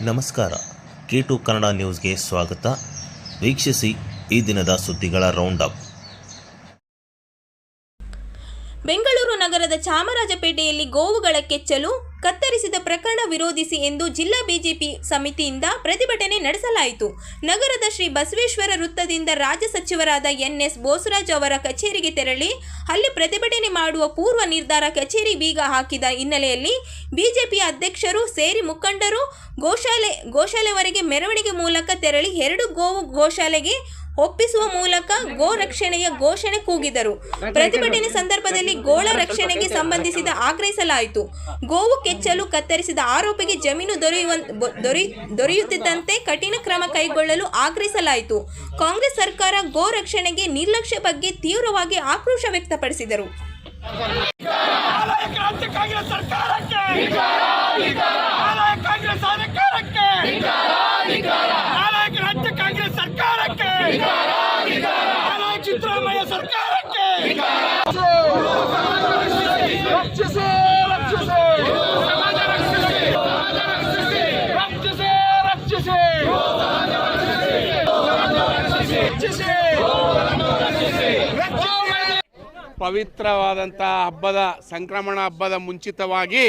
ನಮಸ್ಕಾರ. K2 ಕನ್ನಡ ನ್ಯೂಸ್ಗೆ ಸ್ವಾಗತ. ವೀಕ್ಷಿಸಿ ಈ ದಿನದ ಸುದ್ದಿಗಳ ರೌಂಡ್ ಅಪ್. ಬೆಂಗಳೂರು ನಗರದ ಚಾಮರಾಜಪೇಟೆಯಲ್ಲಿ ಗೋವುಗಳ ಕೆಚ್ಚಲು ಕತ್ತರಿಸಿದ ಪ್ರಕರಣ ವಿರೋಧಿಸಿ ಎಂದು ಜಿಲ್ಲಾ ಬಿಜೆಪಿ ಸಮಿತಿಯಿಂದ ಪ್ರತಿಭಟನೆ ನಡೆಸಲಾಯಿತು. ನಗರದ ಶ್ರೀ ಬಸವೇಶ್ವರ ವೃತ್ತದಿಂದ ರಾಜ್ಯ ಸಚಿವರಾದ ಎನ್.ಎಸ್. ಬೋಸರಾಜ್ ಅವರ ಕಚೇರಿಗೆ ತೆರಳಿ ಅಲ್ಲಿ ಪ್ರತಿಭಟನೆ ಮಾಡುವ ಪೂರ್ವ ನಿರ್ಧಾರ ಕಚೇರಿ ಬೀಗ ಹಾಕಿದ ಹಿನ್ನೆಲೆಯಲ್ಲಿ ಬಿಜೆಪಿ ಅಧ್ಯಕ್ಷರು ಸೇರಿ ಮುಖಂಡರು ಗೋಶಾಲೆವರೆಗೆ ಮೆರವಣಿಗೆ ಮೂಲಕ ತೆರಳಿ 2 ಗೋವು ಗೋಶಾಲೆಗೆ ಒಪ್ಪಿಸುವ ಮೂಲಕ ಗೋ ರಕ್ಷಣೆಯ ಘೋಷಣೆ ಕೂಗಿದರು. ಪ್ರತಿಭಟನೆ ಸಂದರ್ಭದಲ್ಲಿ ಗೋಳ ರಕ್ಷಣೆಗೆ ಸಂಬಂಧಿಸಿದ ಆಗ್ರಹಿಸಲಾಯಿತು. ಗೋವು ಕೆಚ್ಚಲು ಕತ್ತರಿಸಿದ ಆರೋಪಿಗೆ ಜಮೀನು ದೊರೆಯುತ್ತಿದ್ದಂತೆ ಕಠಿಣ ಕ್ರಮ ಕೈಗೊಳ್ಳಲು ಆಗ್ರಹಿಸಲಾಯಿತು. ಕಾಂಗ್ರೆಸ್ ಸರ್ಕಾರ ಗೋ ರಕ್ಷಣೆಗೆ ನಿರ್ಲಕ್ಷ್ಯ ಬಗ್ಗೆ ತೀವ್ರವಾಗಿ ಆಕ್ರೋಶ ವ್ಯಕ್ತಪಡಿಸಿದರು. ಸಿದ್ದರಾಮಯ್ಯ ಸರ್ಕಾರಕ್ಕೆ ಪವಿತ್ರವಾದಂಥ ಹಬ್ಬದ ಸಂಕ್ರಮಣ ಹಬ್ಬದ ಮುಂಚಿತವಾಗಿ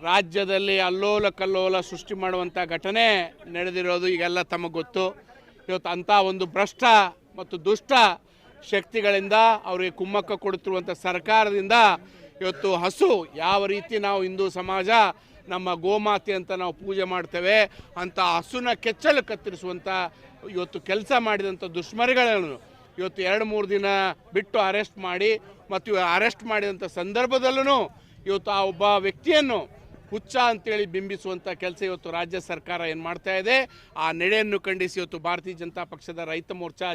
ರಾಜ್ಯದಲ್ಲಿ ಅಲ್ಲೋಲ ಕಲ್ಲೋಲ ಸೃಷ್ಟಿ ಮಾಡುವಂಥ ಘಟನೆ ನಡೆದಿರೋದು ಈಗೆಲ್ಲ ತಮಗೆ ಗೊತ್ತು. ಇವತ್ತು ಅಂಥ ಒಂದು ಭ್ರಷ್ಟ ಮತ್ತು ದುಷ್ಟ ಶಕ್ತಿಗಳಿಂದ ಅವರಿಗೆ ಕುಮ್ಮಕ್ಕ ಕೊಡುತ್ತಿರುವಂಥ ಸರ್ಕಾರದಿಂದ ಇವತ್ತು ಹಸು ಯಾವ ರೀತಿ ನಾವು ಹಿಂದೂ ಸಮಾಜ ನಮ್ಮ ಗೋಮಾತೆ ಅಂತ ನಾವು ಪೂಜೆ ಮಾಡ್ತೇವೆ ಅಂಥ ಹಸುನ ಕೆಚ್ಚಲು ಕತ್ತರಿಸುವಂಥ ಇವತ್ತು ಕೆಲಸ ಮಾಡಿದಂಥ ದುಷ್ಮರಿಗಳನ್ನು ಇವತ್ತು 2-3 ದಿನ ಬಿಟ್ಟು ಅರೆಸ್ಟ್ ಮಾಡಿ ಮತ್ತು ಅರೆಸ್ಟ್ ಮಾಡಿದಂಥ ಸಂದರ್ಭದಲ್ಲೂ ಇವತ್ತು ಆ ಒಬ್ಬ ವ್ಯಕ್ತಿಯನ್ನು ಹುಚ್ಚ ಅಂತೇಳಿ ಬಿಂಬಿಸುವಂಥ ಕೆಲಸ ಇವತ್ತು ರಾಜ್ಯ ಸರ್ಕಾರ ಏನು ಮಾಡ್ತಾ ಇದೆ. ಆ ನಡೆಯನ್ನು ಖಂಡಿಸಿ ಇವತ್ತು ಭಾರತೀಯ ಜನತಾ ಪಕ್ಷದ ರೈತ ಮೋರ್ಚಾ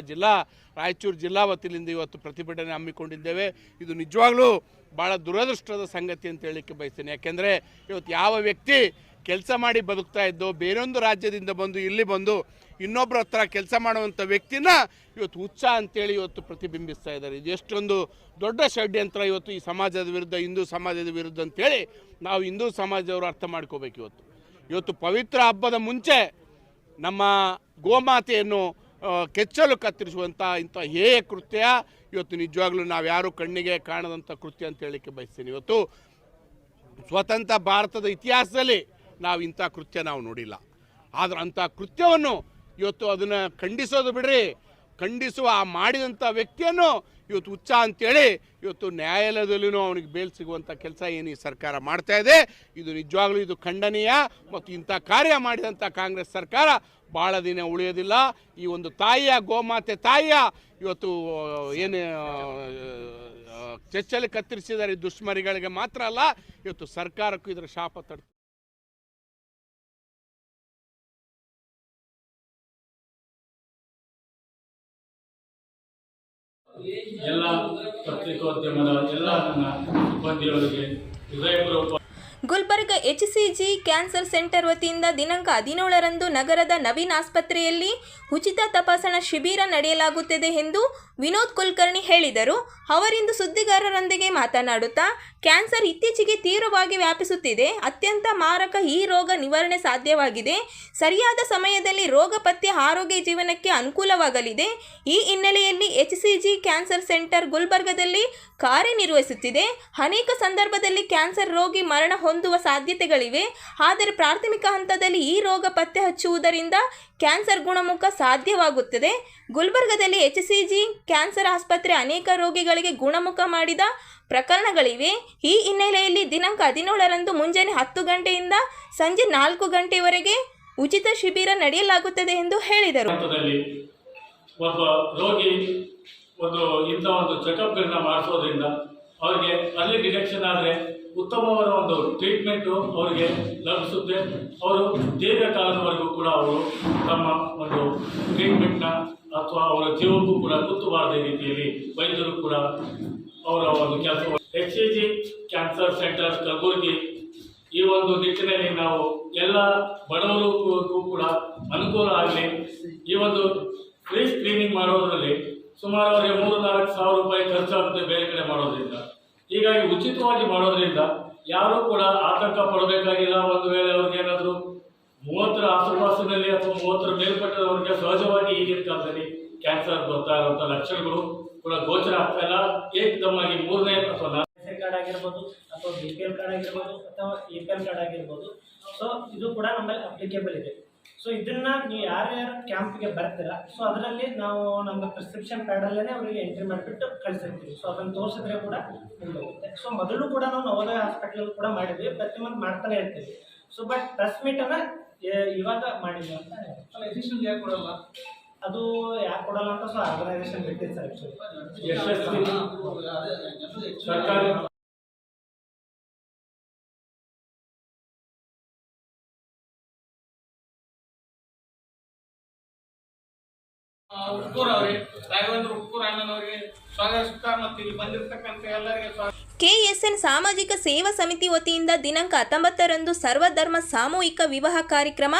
ರಾಯಚೂರು ಜಿಲ್ಲಾ ವತಿಯಿಂದ ಇವತ್ತು ಪ್ರತಿಭಟನೆ ಹಮ್ಮಿಕೊಂಡಿದ್ದೇವೆ. ಇದು ನಿಜವಾಗ್ಲೂ ಭಾಳ ದುರದೃಷ್ಟದ ಸಂಗತಿ ಅಂತ ಹೇಳಲಿಕ್ಕೆ ಬಯಸ್ತೇನೆ. ಯಾಕೆಂದರೆ ಇವತ್ತು ಯಾವ ವ್ಯಕ್ತಿ ಕೆಲಸ ಮಾಡಿ ಬದುಕ್ತಾ ಇದ್ದೋ ಬೇರೊಂದು ರಾಜ್ಯದಿಂದ ಬಂದು ಇಲ್ಲಿ ಬಂದು ಇನ್ನೊಬ್ಬರ ಹತ್ರ ಕೆಲಸ ಮಾಡುವಂಥ ವ್ಯಕ್ತಿನ ಇವತ್ತು ಹುಚ್ಚ ಅಂತೇಳಿ ಇವತ್ತು ಪ್ರತಿಬಿಂಬಿಸ್ತಾ ಇದ್ದಾರೆ. ಇದು ಎಷ್ಟೊಂದು ದೊಡ್ಡ ಷಡ್ಯಂತ್ರ ಇವತ್ತು ಈ ಸಮಾಜದ ವಿರುದ್ಧ, ಹಿಂದೂ ಸಮಾಜದ ವಿರುದ್ಧ ಅಂತೇಳಿ ನಾವು ಹಿಂದೂ ಸಮಾಜದವರು ಅರ್ಥ ಮಾಡ್ಕೋಬೇಕು. ಇವತ್ತು ಪವಿತ್ರ ಹಬ್ಬದ ಮುಂಚೆ ನಮ್ಮ ಗೋಮಾತೆಯನ್ನು ಕೆಚ್ಚಲು ಕತ್ತರಿಸುವಂಥ ಇಂಥ ಹೇಯ ಕೃತ್ಯ ಇವತ್ತು ನಿಜವಾಗ್ಲೂ ನಾವು ಯಾರು ಕಣ್ಣಿಗೆ ಕಾಣದಂಥ ಕೃತ್ಯ ಅಂತ ಹೇಳಲಿಕ್ಕೆ ಬಯಸ್ತೀನಿ. ಇವತ್ತು ಸ್ವತಂತ್ರ ಭಾರತದ ಇತಿಹಾಸದಲ್ಲಿ ನಾವು ಇಂಥ ಕೃತ್ಯ ನಾವು ನೋಡಿಲ್ಲ. ಆದ್ರೆ ಅಂಥ ಕೃತ್ಯವನ್ನು ಇವತ್ತು ಅದನ್ನು ಖಂಡಿಸೋದು ಬಿಡ್ರಿ, ಖಂಡಿಸುವ ಆ ಮಾಡಿದಂಥ ವ್ಯಕ್ತಿಯನ್ನು ಇವತ್ತು ಹುಚ್ಚ ಅಂತೇಳಿ ಇವತ್ತು ನ್ಯಾಯಾಲಯದಲ್ಲೂ ಅವನಿಗೆ ಬೇಲ್ ಸಿಗುವಂಥ ಕೆಲಸ ಏನು ಈ ಸರ್ಕಾರ ಮಾಡ್ತಾ ಇದೆ. ಇದು ನಿಜವಾಗ್ಲೂ ಇದು ಖಂಡನೀಯ. ಮತ್ತು ಇಂಥ ಕಾರ್ಯ ಮಾಡಿದಂಥ ಕಾಂಗ್ರೆಸ್ ಸರ್ಕಾರ ಭಾಳ ದಿನ ಉಳಿಯೋದಿಲ್ಲ. ಈ ಒಂದು ತಾಯಿಯ ಗೋಮಾತೆ ತಾಯಿಯ ಇವತ್ತು ಏನು ಕೆಚ್ಚಲು ಕತ್ತರಿಸಿದ್ದಾರೆ ದುಷ್ಮರಿಗಳಿಗೆ ಮಾತ್ರ ಅಲ್ಲ, ಇವತ್ತು ಸರ್ಕಾರಕ್ಕೂ ಇದರ ಶಾಪ ತಡ್ತು. ಎಲ್ಲ ಪತ್ರಿಕೋದ್ಯಮದ ಎಲ್ಲ ನನ್ನ ಸಿಬ್ಬಂದಿಯವರಿಗೆ ಹೃದಯಪೂರ್ವಕ. ಗುಲ್ಬರ್ಗ HCG ಕ್ಯಾನ್ಸರ್ ಸೆಂಟರ್ ವತಿಯಿಂದ ದಿನಾಂಕ 17ರಂದು ನಗರದ ನವೀನ್ ಆಸ್ಪತ್ರೆಯಲ್ಲಿ ಉಚಿತ ತಪಾಸಣಾ ಶಿಬಿರ ನಡೆಯಲಾಗುತ್ತದೆ ಎಂದು ವಿನೋದ್ ಕುಲಕರ್ಣಿ ಹೇಳಿದರು. ಅವರಿಂದು ಸುದ್ದಿಗಾರರೊಂದಿಗೆ ಮಾತನಾಡುತ್ತಾ, ಕ್ಯಾನ್ಸರ್ ಇತ್ತೀಚೆಗೆ ತೀವ್ರವಾಗಿ ವ್ಯಾಪಿಸುತ್ತಿದೆ. ಅತ್ಯಂತ ಮಾರಕ ಈ ರೋಗ ನಿವಾರಣೆ ಸಾಧ್ಯವಾಗಿದೆ. ಸರಿಯಾದ ಸಮಯದಲ್ಲಿ ರೋಗ ಪತ್ತೆ ಆರೋಗ್ಯ ಜೀವನಕ್ಕೆ ಅನುಕೂಲವಾಗಲಿದೆ. ಈ ಹಿನ್ನೆಲೆಯಲ್ಲಿ HCG ಕ್ಯಾನ್ಸರ್ ಸೆಂಟರ್ ಗುಲ್ಬರ್ಗದಲ್ಲಿ ಕಾರ್ಯನಿರ್ವಹಿಸುತ್ತಿದೆ. ಅನೇಕ ಸಂದರ್ಭದಲ್ಲಿ ಕ್ಯಾನ್ಸರ್ ರೋಗಿ ಮರಣ ಹೊಂದುವ ಸಾಧ್ಯತೆಗಳಿವೆ. ಆದರೆ ಪ್ರಾಥಮಿಕ ಹಂತದಲ್ಲಿ ಈ ರೋಗ ಪತ್ತೆ ಹಚ್ಚುವುದರಿಂದ ಕ್ಯಾನ್ಸರ್ ಗುಣಮುಖ ಸಾಧ್ಯವಾಗುತ್ತದೆ. ಗುಲ್ಬರ್ಗದಲ್ಲಿ HCG ಕ್ಯಾನ್ಸರ್ ಆಸ್ಪತ್ರೆ ಅನೇಕ ರೋಗಿಗಳಿಗೆ ಗುಣಮುಖ ಮಾಡಿದ ಪ್ರಕರಣಗಳಿವೆ. ಈ ಹಿನ್ನೆಲೆಯಲ್ಲಿ ದಿನಾಂಕ 17ರಂದು ಮುಂಜಾನೆ 10 ಗಂಟೆಯಿಂದ ಸಂಜೆ 4 ಗಂಟೆವರೆಗೆ ಉಚಿತ ಶಿಬಿರ ನಡೆಯಲಾಗುತ್ತದೆ ಎಂದು ಹೇಳಿದರು. ಒಬ್ಬ ರೋಗಿ ಇಂಥ ಒಂದು ಚೆಕಪ್ಗಳನ್ನ ಮಾಡಿಸೋದ್ರಿಂದ ಅವರಿಗೆ ಅಲ್ಲಿ ಡಿಟೆಕ್ಷನ್ ಆದರೆ ಉತ್ತಮವಾದ ಒಂದು ಟ್ರೀಟ್ಮೆಂಟು ಅವರಿಗೆ ಲಭಿಸುತ್ತೆ. ಅವರು ದೀರ್ಘಕಾಲದವರೆಗೂ ಕೂಡ ಅವರು ತಮ್ಮ ಒಂದು ಟ್ರೀಟ್ಮೆಂಟ್ನ ಅಥವಾ ಅವರ ಜೀವಕ್ಕೂ ಕೂಡ ಕುತ್ತುಬಾರದ ರೀತಿಯಲ್ಲಿ ವೈದ್ಯರು ಕೂಡ ಅವರ ಒಂದು ಕೆಲಸ. HCG ಕ್ಯಾನ್ಸರ್ ಸೆಂಟರ್ ಕಲಬುರಗಿ ಈ ಒಂದು ನಿಟ್ಟಿನಲ್ಲಿ ನಾವು ಎಲ್ಲ ಬಡವರಿಗೂ ಕೂಡ ಅನುಕೂಲ ಆಗಲಿ. ಈ ಒಂದು ಫ್ರೀ ಸ್ಕ್ರೀನಿಂಗ್ ಮಾಡೋದ್ರಲ್ಲಿ ಸುಮಾರು ಅವರಿಗೆ 3-4 ಸಾವಿರ ರೂಪಾಯಿ ಖರ್ಚಾಗುತ್ತೆ ಬೇರೆ ಕಡೆ ಮಾಡೋದ್ರಿಂದ. ಹೀಗಾಗಿ ಉಚಿತವಾಗಿ ಮಾಡೋದ್ರಿಂದ ಯಾರೂ ಕೂಡ ಆತಂಕ ಪಡಬೇಕಾಗಿಲ್ಲ. ಒಂದು ವೇಳೆ ಅವ್ರಿಗೆ ಏನಾದರೂ 30ರ ಆಸುಪಾಸಿನಲ್ಲಿ ಅಥವಾ 30ರ ಮೇಲ್ಪಟ್ಟದವರಿಗೆ ಸಹಜವಾಗಿ ಈಗಿನ ಕಾಲದಲ್ಲಿ ಕ್ಯಾನ್ಸರ್ ಬರ್ತಾ ಇರುವಂಥ ಲಕ್ಷಣಗಳು ಕೂಡ ಗೋಚರ ಆಗ್ತಾ ಇಲ್ಲ. ಏಕದಮ್ಮಾಗಿ 3ನೇ ಅಥವಾ ಕಾರ್ಡ್ ಆಗಿರ್ಬೋದು ಅಥವಾ BPL ಕಾರ್ಡ್ ಆಗಿರ್ಬೋದು ಅಥವಾ APL ಕಾರ್ಡ್ ಆಗಿರ್ಬೋದು. ಸೊ ಇದು ಕೂಡ ನಮ್ಮಲ್ಲಿ ಅಪ್ಲಿಕೇಬಲ್ ಇದೆ. ಸೊ ಇದನ್ನ ನೀವು ಯಾರ್ಯಾರು ಕ್ಯಾಂಪ್ಗೆ ಬರ್ತೀರಾ, ಸೊ ಅದರಲ್ಲಿ ನಾವು ನಮ್ಮ ಪ್ರಿಸ್ಕ್ರಿಪ್ಷನ್ ಪ್ಯಾಡಲ್ಲೇ ಅವರಿಗೆ ಎಂಟ್ರಿ ಮಾಡಿಬಿಟ್ಟು ಕಳಿಸಿರ್ತೀವಿ. ಸೊ ಅದನ್ನು ತೋರಿಸಿದ್ರೆ ಕೂಡ ಹೋಗುತ್ತೆ. ಸೊ ಮೊದಲು ಕೂಡ ನಾವು ನವೋದಯ ಹಾಸ್ಪಿಟಲ್ ಕೂಡ ಮಾಡಿದ್ವಿ, ಪ್ರತಿ ಮಂತ್ ಮಾಡ್ತಾನೆ ಇರ್ತೀವಿ. ಸೊ ಬಟ್ ಪ್ರೆಸ್ ಮೀಟನ್ನು ಇವಾಗ ಮಾಡಿದ್ವಿ ಅಂತ ಎಡಿಷನ್ ಯಾಕೆ ಕೊಡಲ್ಲ? ಅದು ಯಾಕೆ ಕೊಡಲ್ಲ ಅಂತ ಸೊ ಆರ್ಗನೈಸೇಷನ್ ಬಿಟ್ಟಿದೆ ಸರ್. ಆ್ಯಕ್ಚುಲಿ ಯಶಸ್ವಿ ಸರ್ಕಾರಿ ಉಪ್ಪೂರ್ ಅವರಿಗೆ, ರಾಘವೇಂದ್ರ ಉಪ್ಪೂರ್ ಅಣ್ಣನವರಿಗೆ ಸ್ವಾಗತಿಸುತ್ತಾ ಮತ್ತು ಇಲ್ಲಿ ಬಂದಿರತಕ್ಕಂಥ ಎಲ್ಲರಿಗೆ ಸ್ವಾಗತ. ಕೆಎಸ್ಎನ್ ಸಾಮಾಜಿಕ ಸೇವಾ ಸಮಿತಿ ವತಿಯಿಂದ ದಿನಾಂಕ 19ರಂದು ಸರ್ವಧರ್ಮ ಸಾಮೂಹಿಕ ವಿವಾಹ ಕಾರ್ಯಕ್ರಮ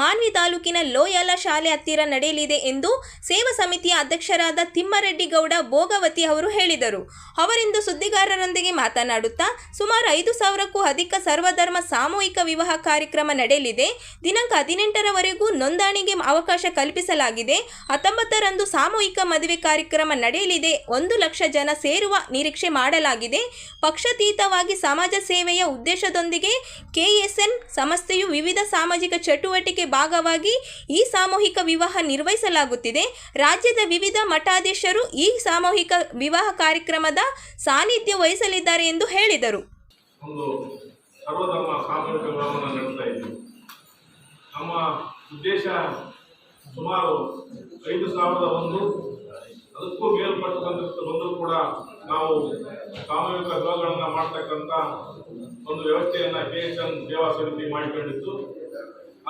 ಮಾನ್ವಿ ತಾಲೂಕಿನ ಲೋಯಾಲ ಶಾಲೆ ಹತ್ತಿರ ನಡೆಯಲಿದೆ ಎಂದು ಸೇವಾ ಸಮಿತಿಯ ಅಧ್ಯಕ್ಷರಾದ ತಿಮ್ಮರೆಡ್ಡಿ ಗೌಡ ಭೋಗವತಿ ಅವರು ಹೇಳಿದರು. ಅವರಿಂದು ಸುದ್ದಿಗಾರರೊಂದಿಗೆ ಮಾತನಾಡುತ್ತಾ ಸುಮಾರು 5,000ಕ್ಕೂ ಅಧಿಕ ಸರ್ವಧರ್ಮ ಸಾಮೂಹಿಕ ವಿವಾಹ ಕಾರ್ಯಕ್ರಮ ನಡೆಯಲಿದೆ. ದಿನಾಂಕ 18ರವರೆಗೂ ನೋಂದಣಿಗೆ ಅವಕಾಶ ಕಲ್ಪಿಸಲಾಗಿದೆ. 19ರಂದು ಸಾಮೂಹಿಕ ಮದುವೆ ಕಾರ್ಯಕ್ರಮ ನಡೆಯಲಿದೆ. 1 ಲಕ್ಷ ಜನ ಸೇರುವ ನಿರೀಕ್ಷೆ ಮಾಡಲಾಗಿದೆ. ಪಕ್ಷಾತೀತವಾಗಿ ಸಮಾಜ ಸೇವೆಯ ಉದ್ದೇಶದೊಂದಿಗೆ ಕೆಎಸ್ಎನ್ ಸಂಸ್ಥೆಯು ವಿವಿಧ ಸಾಮಾಜಿಕ ಚಟುವಟಿಕೆ ಭಾಗವಾಗಿ ಈ ಸಾಮೂಹಿಕ ವಿವಾಹ ನಿರ್ವಹಿಸಲಾಗುತ್ತಿದೆ. ರಾಜ್ಯದ ವಿವಿಧ ಮಠಾಧೀಶರು ಈ ಸಾಮೂಹಿಕ ವಿವಾಹ ಕಾರ್ಯಕ್ರಮದ ಸಾನ್ನಿಧ್ಯ ವಹಿಸಲಿದ್ದಾರೆ ಎಂದು ಹೇಳಿದರು. ಒಂದು ಸರ್ವಧರ್ಮ ಸಾಮೂಹಿಕ ವಿವಾಹವನ್ನು ನಡೆಸ್ತಾ ಇದ್ದೀವಿ. ನಮ್ಮ ಉದ್ದೇಶ ಸುಮಾರು 5,001 ಅದಕ್ಕೂ ಮೇಲ್ಪಟ್ಟಂತೂ ಕೂಡ ನಾವು ಸಾಮೂಹಿಕ ವಿವಾಹಗಳನ್ನು ಮಾಡ್ತಕ್ಕಂಥ ಒಂದು ವ್ಯವಸ್ಥೆಯನ್ನು ಕೆಎಸ್ಎನ್ ಸೇವಾ ಸಮಿತಿ ಮಾಡಿಕೊಂಡಿತ್ತು.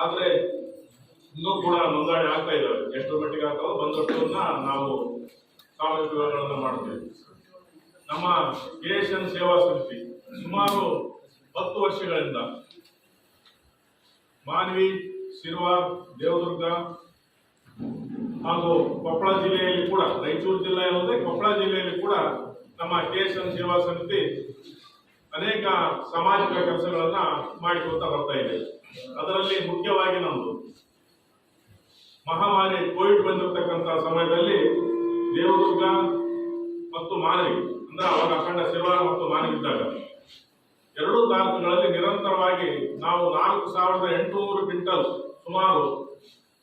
ಆದರೆ ಇನ್ನೂ ಕೂಡ ನೋಂದಣಿ ಆಗ್ತಾ ಇದ್ದಾವೆ. ಎಷ್ಟರ ಮಟ್ಟಿಗೆ ಆಗ್ತಾವೋ ಬಂದಷ್ಟನ್ನ ನಾವು ಸಾಮೂಹಿಕ ವಿವಾಹಗಳನ್ನು ಮಾಡ್ತೇವೆ. ನಮ್ಮ ಕೆಎಸ್ಎನ್ ಸೇವಾ ಸಮಿತಿ ಸುಮಾರು 10 ವರ್ಷಗಳಿಂದ ಮಾನ್ವಿ, ಶಿರ್ವಾರ್, ದೇವದುರ್ಗ ಹಾಗೂ ಕೊಪ್ಪಳ ಜಿಲ್ಲೆಯಲ್ಲಿ ಕೂಡ, ರಾಯಚೂರು ಜಿಲ್ಲೆ ಅಲ್ಲದೆ ಕೊಪ್ಪಳ ಜಿಲ್ಲೆಯಲ್ಲಿ ಕೂಡ ನಮ್ಮ ಕೆಎಸ್ಎನ್ ಸೇವಾ ಸಮಿತಿ ಅನೇಕ ಸಾಮಾಜಿಕ ಕೆಲಸಗಳನ್ನ ಮಾಡಿಕೊಳ್ತಾ ಬರ್ತಾ ಇದೆ. ಅದರಲ್ಲಿ ಮುಖ್ಯವಾಗಿ ನಮ್ಮದು ಮಹಾಮಾರಿ ಕೋವಿಡ್ ಬಂದಿರತಕ್ಕಂಥ ಸಮಯದಲ್ಲಿ ದೇವದುರ್ಗ ಮತ್ತು ಮಾನವಿ, ಅಂದ್ರೆ ಅವಾಗ ಅಖಂಡ ಶಿರ್ವಾರ ಮತ್ತು ಮಾನವಿ ಇದ್ದಾಗ 2 ತಾಲೂಕುಗಳಲ್ಲಿ ನಿರಂತರವಾಗಿ ನಾವು 4,800 ಕ್ವಿಂಟಲ್ ಸುಮಾರು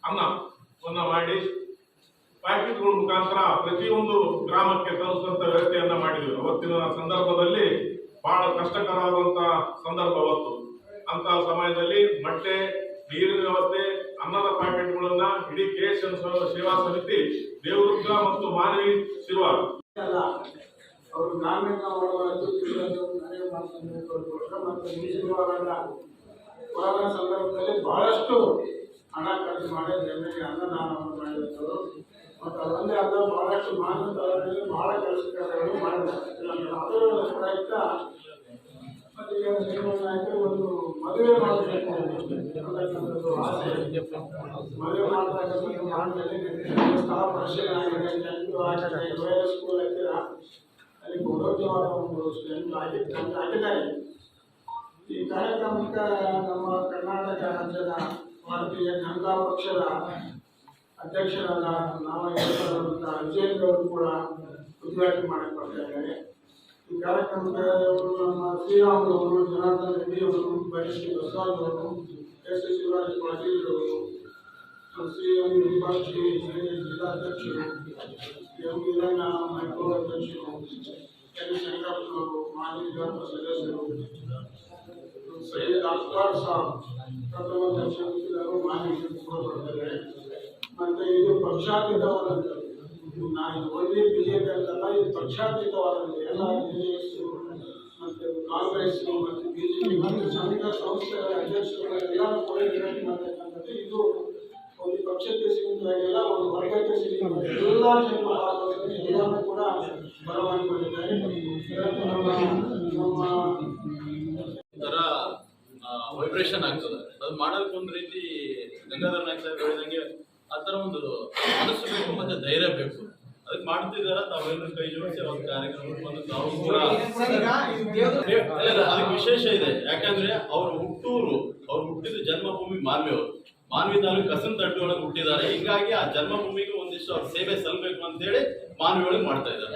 ಅನ್ನವನ್ನು ಮಾಡಿ ಪ್ಯಾಕೆಟ್ಗಳ ಮುಖಾಂತರ ಪ್ರತಿಯೊಂದು ಗ್ರಾಮಕ್ಕೆ ತಲುಪಿಸುವಂತ ವ್ಯವಸ್ಥೆಯನ್ನ ಮಾಡಿದ್ವಿ. ಅವತ್ತಿನ ಸಂದರ್ಭದಲ್ಲಿ ಬಹಳ ಕಷ್ಟಕರವಾದಂತಹ ಸಂದರ್ಭ ಅವತ್ತು. ಅಂತ ಸಮಯದಲ್ಲಿ ಮೊಟ್ಟೆ, ನೀರಿನ ವ್ಯವಸ್ಥೆ, ಅನ್ನದ ಪ್ಯಾಕೆಟ್ಗಳನ್ನ ಇಡೀ ಕೆಎಸ್ಎನ್ ಸೇವಾ ಸಮಿತಿ ದೇವದುರ್ಗ ಮತ್ತು ಮಾನವಿ ಶಿರ್ವಾರ ಅವರು ಗ್ರಾಮೀಣ ಮತ್ತು ಮೀಸಲುವಾದ ಕೊರೋನಾ ಸಂದರ್ಭದಲ್ಲಿ ಬಹಳಷ್ಟು ಹಣ ಖರ್ಚು ಮಾಡಿ ಜನರಿಗೆ ಅನ್ನದಾನವನ್ನು ಮಾಡಿದರು. ಮತ್ತು ಅದೊಂದೇ ಅಲ್ಲ, ಬಹಳಷ್ಟು ಮಾನವದಲ್ಲಿ ಬಹಳ ಕೆಲಸಗಳನ್ನು ಮಾಡಿದ್ದಾರೆ. ಅದರ ಪ್ರಯುಕ್ತ ಮತ್ತು ಈಗ ಶ್ರೀಮಂತ ಒಂದು ಮದುವೆ ಮಾಡಬೇಕು ಅನ್ನತಕ್ಕಂಥದ್ದು ಆಸೆ. ಮದುವೆ ಮಾಡತಕ್ಕಂಥದ್ದು ಮಾಡಿದಲ್ಲಿ ಸ್ಥಳ ಪರಿಶೀಲನೆ ಆಗಿದೆ. ಸ್ಕೂಲ್ ಹತ್ತಿರ ಅಲ್ಲಿ ಗೌರವವಾದ ಒಂದು ಸ್ಟ್ಯಾಂಡ್ ಆಗಿದ್ದಾರೆ. ಈ ಕಾರ್ಯಕ್ರಮಕ್ಕೆ ನಮ್ಮ ಕರ್ನಾಟಕ ರಾಜ್ಯದ ಭಾರತೀಯ ಜನತಾ ಪಕ್ಷದ ಅಧ್ಯಕ್ಷರಾದ ನಾಮಕರಣವಂತ ಅಜಯ್ ಅವರು ಕೂಡ ಉದ್ಘಾಟನೆ ಮಾಡಕ್ಕೆ ಬರ್ತಾ ಇದ್ದಾರೆ. ಈ ಕಾರ್ಯಕ್ರಮಕ್ಕೆ ನಮ್ಮ ಶ್ರೀರಾಮುಲು ಅವರು, ಜನಾರ್ದನ್ ರೆಡ್ಡಿ ಅವರು, ಬೈಶ್ರೀ ಬಸವರಾಜ್ ಅವರು, ಎಸ್ ಶಿವರಾಜ್ ಪಾಟೀಲ್ ಅವರು, ಶ್ರೀ ವಿಭಾಕ್ಷಿ ಜಿಲ್ಲಾಧ್ಯಕ್ಷರು, ಎಂ ವೀರಣ್ಣ ಮೈಕ್ರೋ ಅಧ್ಯಕ್ಷರು, ಎನ್ ಶಂಕರಪ್ಪನವರು, ಮಾಜಿ ವಿಧಾನ ಸದಸ್ಯರು, ಸೈಯದ್ ಅಖ್ತರ್ ಸಾಬ್ ಪ್ರಥಮ ಅಧ್ಯಕ್ಷರು, ಮಾಜಿ ಬರ್ತಾರೆ. ಮತ್ತೆ ಇದು ಪಕ್ಷಾತೀತವಾದಂಥದ್ದು. ನಾನು ಒಂದೇ ಬಿಜೆಪಿ ಅಂತಲ್ಲ, ಇದು ಪಕ್ಷಾತೀತವಾದಂಥ ಎಲ್ಲ ಜೆಡಿಎಸ್ ಮತ್ತು ಕಾಂಗ್ರೆಸ್ ಮತ್ತು ಬಿಜೆಪಿ ಮತ್ತು ಸಂಘ ಸಂಸ್ಥೆಗಳ ಅಧ್ಯಕ್ಷರುಗಳು ಎಲ್ಲರೂ ಕೂಡ ವಿನಂತಿ ಮಾಡ್ತಕ್ಕಂಥದ್ದು. ಇದು ಒಂದು ಪಕ್ಷಕ್ಕೆ ಸೀಮಿತವಾಗಿಲ್ಲ, ಒಂದು ವರ್ಗಕ್ಕೆ ಸೀಮಿತ, ಎಲ್ಲ ಜನರು ಎಲ್ಲರೂ ಕೂಡ ಬರಮಾಡಿಕೊಂಡಿದ್ದಾರೆ. ಥರ ವೈಬ್ರೇಷನ್ ಆಗ್ತದೆ. ಅದು ಮಾಡೋದಕ್ಕೆ ಒಂದು ರೀತಿ ಗಂಗಾಧರ ನಾಯ್ಕ ಸಾಹೇಬ್ ಹೇಳಿದಂಗೆ ಆ ಥರ ಒಂದು ಮನಸ್ಸು ಬೇಕು ಮತ್ತು ಧೈರ್ಯ ಬೇಕು. ಅದಕ್ಕೆ ಮಾಡ್ತಿದ್ದಾರೆ. ತಾವೆಲ್ಲರೂ ಕೈ ಜೋಡಿಸಿ ಒಂದು ಕಾರ್ಯಕ್ರಮಕ್ಕೆ ಬಂದು ತಾವು ಕೂಡ ಅದಕ್ಕೆ ವಿಶೇಷ ಇದೆ. ಯಾಕಂದ್ರೆ ಅವ್ರ ಹುಟ್ಟೂರು ಹುಟ್ಟಿದ ಜನ್ಮಭೂಮಿ ಮಾನ್ವಿ ಅವರು. ಮಾನ್ವಿ ತಾಲೂಕು ಕಸನತಡ್ಡಿ ಒಳಗೆ ಹುಟ್ಟಿದ್ದಾರೆ. ಹೀಗಾಗಿ ಆ ಜನ್ಮಭೂಮಿಗೆ ಒಂದಿಷ್ಟು ಅವ್ರ ಸೇವೆ ಸಲ್ಲಬೇಕು ಅಂತ ಹೇಳಿ ಮಾನ್ವಿ ಒಳಗೆ ಮಾಡ್ತಾ ಇದ್ದಾರೆ.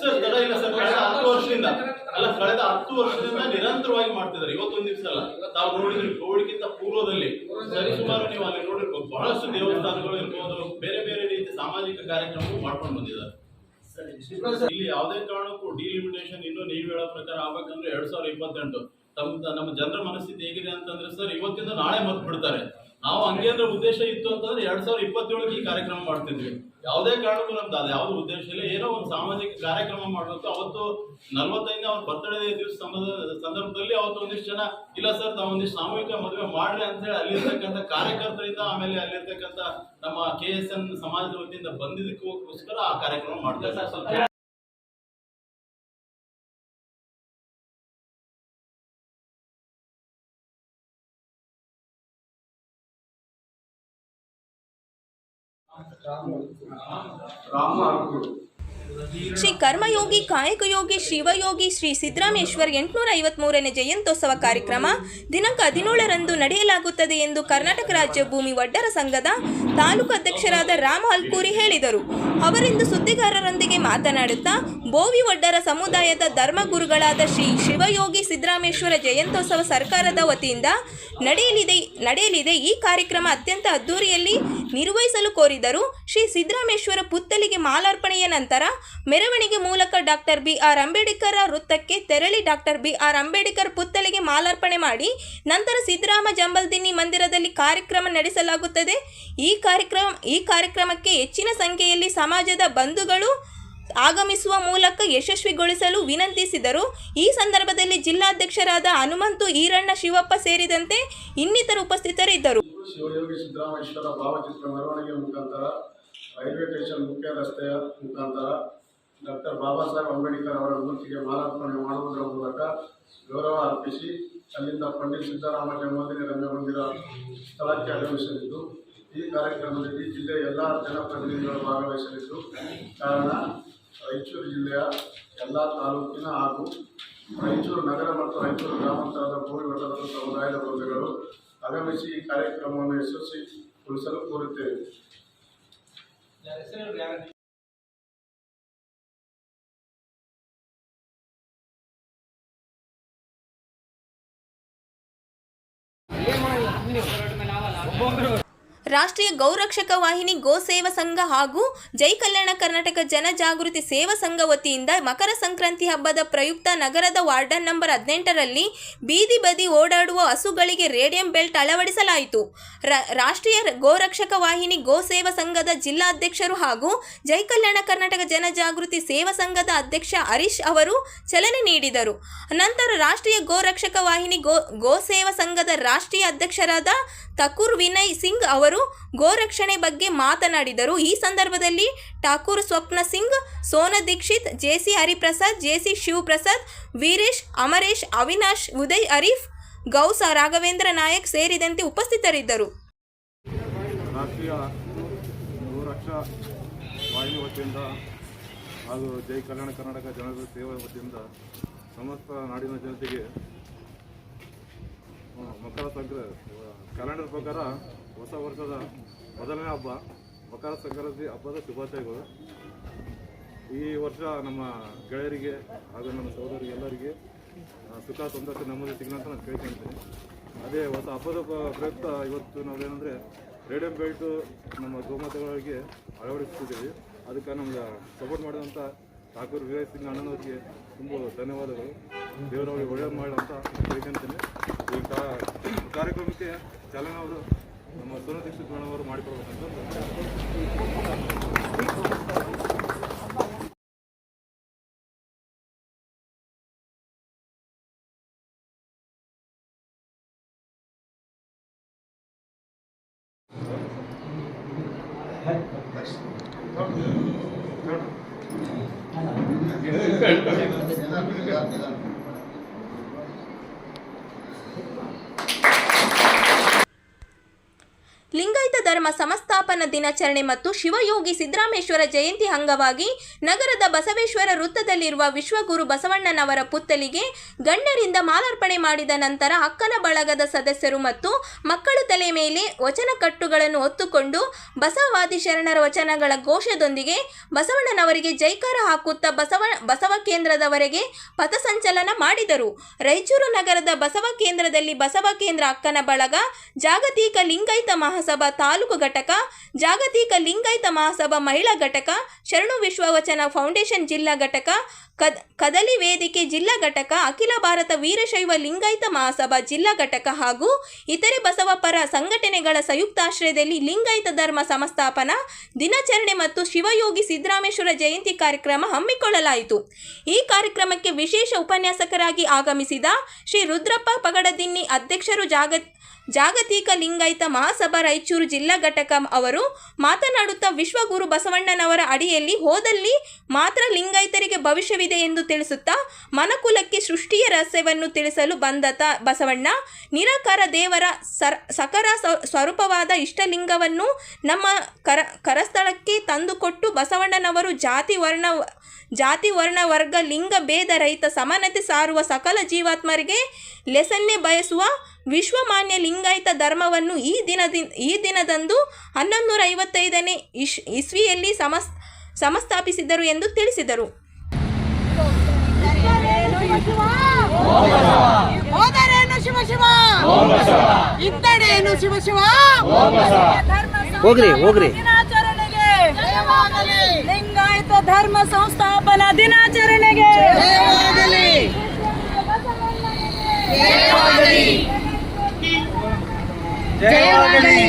ಸರ್ ತಡ ಇಲ್ಲ ಸರ್, ಕಳೆದ 10 ವರ್ಷದಿಂದ ಕಳೆದ 10 ವರ್ಷದಿಂದ ನಿರಂತರವಾಗಿ ಮಾಡ್ತಿದ್ದಾರೆ. ಇವತ್ತೊಂದು ದಿವಸ ಅಲ್ಲ, ತಾವು ನೋಡಿದ್ರಿ ಕೋವಿಡ್ಗಿಂತ ಪೂರ್ವದಲ್ಲಿ ಸರಿಸುಮಾರು ನೀವು ಅಲ್ಲಿ ನೋಡಿರ್ಬೋದು, ಬಹಳಷ್ಟು ದೇವಸ್ಥಾನಗಳು ಇರ್ಬೋದು, ಬೇರೆ ಬೇರೆ ರೀತಿ ಸಾಮಾಜಿಕ ಕಾರ್ಯಕ್ರಮಗಳು ಮಾಡ್ಕೊಂಡು ಬಂದಿದ್ದಾರೆ. ಇಲ್ಲಿ ಯಾವುದೇ ಕಾರಣಕ್ಕೂ ಡಿಲಿಮಿಟೇಷನ್ ಇನ್ನು ನೀವು ಹೇಳೋ ಪ್ರಕಾರ ಆಗ್ಬೇಕಂದ್ರೆ 2028 ನಮ್ಮ ಜನರ ಮನಸ್ಥಿತಿ ಹೇಗಿದೆ ಅಂತಂದ್ರೆ ಸರ್, ಇವತ್ತಿಂದ ನಾಳೆ ಮತ್ ಬಿಡ್ತಾರೆ. ನಾವು ಹಂಗೆ ಅಂದ್ರೆ ಉದ್ದೇಶ ಇತ್ತು ಅಂತಂದ್ರೆ 2027 ಈ ಕಾರ್ಯಕ್ರಮ ಮಾಡ್ತಿದ್ವಿ. ಯಾವುದೇ ಕಾರಣಕ್ಕೂ ನಮ್ದು ಅದು ಯಾವ್ದು ಉದ್ದೇಶ ಇಲ್ಲ. ಏನೋ ಒಂದು ಸಾಮಾಜಿಕ ಕಾರ್ಯಕ್ರಮ ಮಾಡಬೇಕು. ಅವತ್ತು 45 ಅವ್ರ ಬರ್ತಡೇ ದಿವಸ ಸಂದರ್ಭದಲ್ಲಿ ಅವತ್ತು ಒಂದಿಷ್ಟು ಜನ ಇಲ್ಲ ಸರ್ ತಾವು ಒಂದಿಷ್ಟು ಸಾಮೂಹಿಕ ಮದುವೆ ಮಾಡ್ರಿ ಅಂತ ಹೇಳಿ ಅಲ್ಲಿರ್ತಕ್ಕಂಥ ಕಾರ್ಯಕರ್ತರಿಂದ, ಆಮೇಲೆ ಅಲ್ಲಿರ್ತಕ್ಕಂಥ ನಮ್ಮ KSN ಸಮಾಜದ ವತಿಯಿಂದ ಬಂದಿದ್ದಕ್ಕೋಸ್ಕರ ಆ ಕಾರ್ಯಕ್ರಮ ಮಾಡ್ತಾ ಇದ್ದಾರೆ. ಶ್ರೀ ಕರ್ಮಯೋಗಿ ಕಾಯಕಯೋಗಿ ಶಿವಯೋಗಿ ಶ್ರೀ ಸಿದ್ದರಾಮೇಶ್ವರ್ 853ನೇ ಜಯಂತ್ಯೋತ್ಸವ ಕಾರ್ಯಕ್ರಮ ದಿನಾಂಕ 17ರಂದು ನಡೆಯಲಾಗುತ್ತದೆ ಎಂದು ಕರ್ನಾಟಕ ರಾಜ್ಯ ಭೂಮಿ ಒಡ್ಡರ ಸಂಘದ ತಾಲೂಕು ಅಧ್ಯಕ್ಷರಾದ ರಾಮ ಹಲ್ಕೂರಿ ಹೇಳಿದರು. ಅವರಿಂದು ಸುದ್ದಿಗಾರರೊಂದಿಗೆ ಮಾತನಾಡುತ್ತಾ ಬೋವಿ ಒಡ್ಡರ ಸಮುದಾಯದ ಧರ್ಮಗುರುಗಳಾದ ಶ್ರೀ ಶಿವಯೋಗಿ ಸಿದ್ದರಾಮೇಶ್ವರ ಜಯಂತ್ಯೋತ್ಸವ ಸರ್ಕಾರದ ವತಿಯಿಂದ ನಡೆಯಲಿದೆ. ಈ ಕಾರ್ಯಕ್ರಮ ಅತ್ಯಂತ ಅದ್ದೂರಿಯಲ್ಲಿ ನಿರ್ವಹಿಸಲು ಕೋರಿದರು. ಶ್ರೀ ಸಿದ್ದರಾಮೇಶ್ವರ ಪುತ್ಥಳಿಗೆ ಮಾಲಾರ್ಪಣೆಯ ನಂತರ ಮೆರವಣಿಗೆ ಮೂಲಕ ಡಾಕ್ಟರ್ BR ಅಂಬೇಡ್ಕರ್ ವೃತ್ತಕ್ಕೆ ತೆರಳಿ ಡಾಕ್ಟರ್ BR ಅಂಬೇಡ್ಕರ್ ಪುತ್ಥಳಿಗೆ ಮಾಲಾರ್ಪಣೆ ಮಾಡಿ ನಂತರ ಸಿದ್ದರಾಮ ಜಂಬಲ್ದಿನ್ನಿ ಮಂದಿರದಲ್ಲಿ ಕಾರ್ಯಕ್ರಮ ನಡೆಸಲಾಗುತ್ತದೆ. ಈ ಕಾರ್ಯಕ್ರಮಕ್ಕೆ ಹೆಚ್ಚಿನ ಸಂಖ್ಯೆಯಲ್ಲಿ ಸಮಾಜದ ಬಂಧುಗಳು ಆಗಮಿಸುವ ಮೂಲಕ ಯಶಸ್ವಿಗೊಳಿಸಲು ವಿನಂತಿಸಿದರು. ಈ ಸಂದರ್ಭದಲ್ಲಿ ಜಿಲ್ಲಾಧ್ಯಕ್ಷರಾದ ಹನುಮಂತು ಈರಣ್ಣ ಶಿವಪ್ಪ ಸೇರಿದಂತೆ ಇನ್ನಿತರು ಉಪಸ್ಥಿತರಿದ್ದರು. ಶಿವಯೋಗಿ ಸಿದ್ದರಾಮೇಶ್ವರ ಭಾವಚಿತ್ರ ಮೆರವಣಿಗೆ ಮುಖಾಂತರ ರೈಲ್ವೆ ಸ್ಟೇಷನ್ ಮುಖ್ಯ ರಸ್ತೆಯ ಮುಖಾಂತರ ಡಾಕ್ಟರ್ ಬಾಬಾ ಸಾಹೇಬ್ ಅಂಬೇಡ್ಕರ್ ಅವರ ಮೂರ್ತಿಗೆ ಮಾಲಾರ್ಪಣೆ ಮಾಡುವುದರ ಮೂಲಕ ಗೌರವ ಅರ್ಪಿಸಿ ಅಲ್ಲಿಂದ ಪಂಡಿತ್ ಸಿದ್ದರಾಮ ಜನ್ಮದಿನ ರಂಗಮಂದಿರ ಸ್ಥಳಕ್ಕೆ ಆಗಮಿಸಲಿದ್ದು, ಈ ಕಾರ್ಯಕ್ರಮದಲ್ಲಿ ಜಿಲ್ಲೆಯ ಎಲ್ಲ ಜನಪ್ರತಿನಿಧಿಗಳು ಭಾಗವಹಿಸಲಿದ್ದು ಕಾರಣ ರಾಯಚೂರು ಜಿಲ್ಲೆಯ ಎಲ್ಲ ತಾಲೂಕಿನ ಹಾಗೂ ರಾಯಚೂರು ನಗರ ಮತ್ತು ರಾಯಚೂರು ಗ್ರಾಮಾಂತರದ ಬೋವಿ ಒಡ್ಡರ ಸಮುದಾಯದ ಬಂಧುಗಳು ಆಗಮಿಸಿ ಈ ಕಾರ್ಯಕ್ರಮವನ್ನು ಯಶಸ್ವಿಗೊಳಿಸಲು ಕೋರುತ್ತೇವೆ. ರಾಷ್ಟ್ರೀಯ ಗೌರಕ್ಷಕ ವಾಹಿನಿ ಗೋ ಸೇವಾ ಸಂಘ ಹಾಗೂ ಜೈ ಕಲ್ಯಾಣ ಕರ್ನಾಟಕ ಜನಜಾಗೃತಿ ಸೇವಾ ಸಂಘ ವತಿಯಿಂದ ಮಕರ ಸಂಕ್ರಾಂತಿ ಹಬ್ಬದ ಪ್ರಯುಕ್ತ ನಗರದ ವಾರ್ಡ್ ನಂಬರ್ 18ರಲ್ಲಿ ಬೀದಿ ಬದಿ ಓಡಾಡುವ ಹಸುಗಳಿಗೆ ರೇಡಿಯಂ ಬೆಲ್ಟ್ ಅಳವಡಿಸಲಾಯಿತು. ರಾಷ್ಟ್ರೀಯ ಗೋರಕ್ಷಕ ವಾಹಿನಿ ಗೋ ಸೇವಾ ಸಂಘದ ಜಿಲ್ಲಾಧ್ಯಕ್ಷರು ಹಾಗೂ ಜೈ ಕಲ್ಯಾಣ ಕರ್ನಾಟಕ ಜನಜಾಗೃತಿ ಸೇವಾ ಸಂಘದ ಅಧ್ಯಕ್ಷ ಹರೀಶ್ ಅವರು ಚಾಲನೆ ನೀಡಿದರು. ನಂತರ ರಾಷ್ಟ್ರೀಯ ಗೋರಕ್ಷಕ ವಾಹಿನಿ ಗೋ ಸೇವಾ ಸಂಘದ ರಾಷ್ಟ್ರೀಯ ಅಧ್ಯಕ್ಷರಾದ ಠಾಕೂರ್ ವಿನಯ್ ಸಿಂಗ್ ಅವರು ಗೋರಕ್ಷಣೆ ಬಗ್ಗೆ ಮಾತನಾಡಿದರು. ಈ ಸಂದರ್ಭದಲ್ಲಿ ಠಾಕೂರ್ ಸ್ವಪ್ನ ಸಿಂಗ್, ಸೋನಾ ದೀಕ್ಷಿತ್, JC ಹರಿಪ್ರಸಾದ್, JC ಶಿವಪ್ರಸಾದ್, ವೀರೇಶ್, ಅಮರೇಶ್, ಅವಿನಾಶ್, ಉದಯ್, ಅರೀಫ್, ಗೌಸ, ರಾಘವೇಂದ್ರ ನಾಯಕ್ ಸೇರಿದಂತೆ ಉಪಸ್ಥಿತರಿದ್ದರು. ರಾಷ್ಟ್ರೀಯ ಗೋರಕ್ಷಾ ವಾಹಿನಿ ವತಿಯಿಂದ ಹಾಗೂ ಜೈ ಕಲ್ಯಾಣ ಕರ್ನಾಟಕ ಜನರ ಸೇವಾ ವತಿಯಿಂದ ಸಮಸ್ತ ನಾಡಿನ ಜನತೆಗೆ ಮಕರ ಸಂಕ್ರಾಂತಿ ಕ್ಯಾಲೆಂಡರ್ ಪ್ರಕಾರ ಹೊಸ ವರ್ಷದ ಮೊದಲನೇ ಹಬ್ಬ ಮಕರ ಸಂಕ್ರಾಂತಿ ಹಬ್ಬದ ಶುಭಾಶಯಗಳು. ಈ ವರ್ಷ ನಮ್ಮ ಗೆಳೆಯರಿಗೆ ಹಾಗೂ ನಮ್ಮ ಸಹೋದರಿಗೆ ಎಲ್ಲರಿಗೆ ಸುಖ ಸಂತೋಷ ನೆಮ್ಮದಿ ಸಿಗಲಿ ಅಂತ ನಾನು ಕೇಳ್ಕೊಳ್ತೀನಿ. ಅದೇ ಹೊಸ ಹಬ್ಬದ ಪ್ರಯುಕ್ತ ಇವತ್ತು ನಾವೇನೆಂದರೆ ರೇಡಿಯಂ ಬೆಲ್ಟು ನಮ್ಮ ಗೋಮಾತೆಗಳಿಗೆ ಅಳವಡಿಸ್ತಿದ್ದೀವಿ. ಅದಕ್ಕೆ ನಮ್ಗೆ ಸಪೋರ್ಟ್ ಮಾಡಿದಂಥ ಠಾಕೂರ್ ವಿನಯ್ ಸಿಂಗ್ ಅಣ್ಣನವರಿಗೆ ತುಂಬ ಧನ್ಯವಾದಗಳು. ದೇವರವರಿಗೆ ಒಳ್ಳೆಯದು ಮಾಡಿ ಅಂತ ಕೇಳ್ಕೊಳ್ತೀನಿ. ಈ ಕಾರ್ಯಕ್ರಮಕ್ಕೆ ಚಾಲನೆ ಅವರು ನಮ್ಮ ಸೋನಾ ದೀಕ್ಷಿತ್ ಮೇಡಮ್ ಅವರು ಮಾಡಿಕೊಡ್ಬೇಕಂತ. ಲಿಂಗಾಯತ ಧರ್ಮ ಸಂಸ್ಥಾಪಕ ಸಂಸ್ಥಾಪನಾ ದಿನಾಚರಣೆ ಮತ್ತು ಶಿವಯೋಗಿ ಸಿದ್ದರಾಮೇಶ್ವರ ಜಯಂತಿ ಅಂಗವಾಗಿ ನಗರದ ಬಸವೇಶ್ವರ ವೃತ್ತದಲ್ಲಿರುವ ವಿಶ್ವಗುರು ಬಸವಣ್ಣನವರ ಪುತ್ತಲಿಗೆ ಗಣ್ಯರಿಂದ ಮಾಲಾರ್ಪಣೆ ಮಾಡಿದ ನಂತರ ಅಕ್ಕನ ಬಳಗದ ಸದಸ್ಯರು ಮತ್ತು ಮಕ್ಕಳು ತಲೆ ಮೇಲೆ ವಚನ ಕಟ್ಟುಗಳನ್ನು ಹೊತ್ತುಕೊಂಡು ಬಸವಾದಿ ಶರಣರ ವಚನಗಳ ಘೋಷದೊಂದಿಗೆ ಬಸವಣ್ಣನವರಿಗೆ ಜೈಕಾರ ಹಾಕುತ್ತಾ ಬಸವ ಕೇಂದ್ರದವರೆಗೆ ಪಥಸಂಚಲನ ಮಾಡಿದರು. ರಾಯಚೂರು ನಗರದ ಬಸವ ಕೇಂದ್ರದಲ್ಲಿ ಬಸವ ಕೇಂದ್ರ ಅಕ್ಕನ ಬಳಗ, ಜಾಗತಿಕ ಲಿಂಗಾಯತ ಮಹಾಸಭಾ ತಾಲೂಕು ಘಟಕ, ಜಾಗತಿಕ ಲಿಂಗಾಯತ ಮಹಾಸಭಾ ಮಹಿಳಾ ಘಟಕ, ಶರಣು ವಿಶ್ವವಚನ ಫೌಂಡೇಶನ್ ಜಿಲ್ಲಾ ಘಟಕ, ಕದಲಿ ವೇದಿಕೆ ಜಿಲ್ಲಾ ಘಟಕ, ಅಖಿಲ ಭಾರತ ವೀರಶೈವ ಲಿಂಗಾಯತ ಮಹಾಸಭಾ ಜಿಲ್ಲಾ ಘಟಕ ಹಾಗೂ ಇತರೆ ಬಸವಪರ ಸಂಘಟನೆಗಳ ಸಂಯುಕ್ತಾಶ್ರಯದಲ್ಲಿ ಲಿಂಗಾಯತ ಧರ್ಮ ಸಂಸ್ಥಾಪನಾ ದಿನಾಚರಣೆ ಮತ್ತು ಶಿವಯೋಗಿ ಸಿದ್ದರಾಮೇಶ್ವರ ಜಯಂತಿ ಕಾರ್ಯಕ್ರಮ ಹಮ್ಮಿಕೊಳ್ಳಲಾಯಿತು. ಈ ಕಾರ್ಯಕ್ರಮಕ್ಕೆ ವಿಶೇಷ ಉಪನ್ಯಾಸಕರಾಗಿ ಆಗಮಿಸಿದ ಶ್ರೀ ರುದ್ರಪ್ಪ ಪಗಡದಿನ್ನಿ ಅಧ್ಯಕ್ಷರು ಜಾಗತಿಕ ಲಿಂಗಾಯತ ಮಹಾಸಭಾ ರಾಯಚೂರು ಜಿಲ್ಲಾ ಘಟಕ ಅವರು ಮಾತನಾಡುತ್ತಾ ವಿಶ್ವಗುರು ಬಸವಣ್ಣನವರ ಅಡಿಯಲ್ಲಿ ಹೋದಲ್ಲಿ ಮಾತ್ರ ಲಿಂಗಾಯತರಿಗೆ ಭವಿಷ್ಯವಿದೆ ಎಂದು ತಿಳಿಸುತ್ತಾ ಮನುಕುಲಕ್ಕೆ ಸೃಷ್ಟಿಯ ರಹಸ್ಯವನ್ನು ತಿಳಿಸಲು ಬಂದತ ಬಸವಣ್ಣ ನಿರಾಕಾರ ದೇವರ ಸಕರ ಸ್ವರೂಪವಾದ ಇಷ್ಟಲಿಂಗವನ್ನು ನಮ್ಮ ಕರಸ್ಥಳಕ್ಕೆ ತಂದುಕೊಟ್ಟು ಬಸವಣ್ಣನವರು ಜಾತಿ ವರ್ಣ ವರ್ಗ ಲಿಂಗ ಭೇದ ರಹಿತ ಸಮಾನತೆ ಸಾರುವ ಸಕಲ ಜೀವಾತ್ಮರಿಗೆ ಲೆಸನ್ನೇ ಬಯಸುವ ವಿಶ್ವಮಾನ್ಯ ಲಿಂಗಾಯತ ಧರ್ಮವನ್ನು ಈ ದಿನದಂದು 1155ನೇ ಇಸ್ವಿಯಲ್ಲಿ ಸಮಸ್ಥಾಪಿಸಿದರು ಎಂದು ತಿಳಿಸಿದರು. ಹೋಗ್ರಿ ಲಿಂಗಾಯತ ಧರ್ಮ ಸಂಸ್ಥಾಪನಾ ದಿನಾಚರಣೆಗೆ ಜಯವಾಗಲಿ.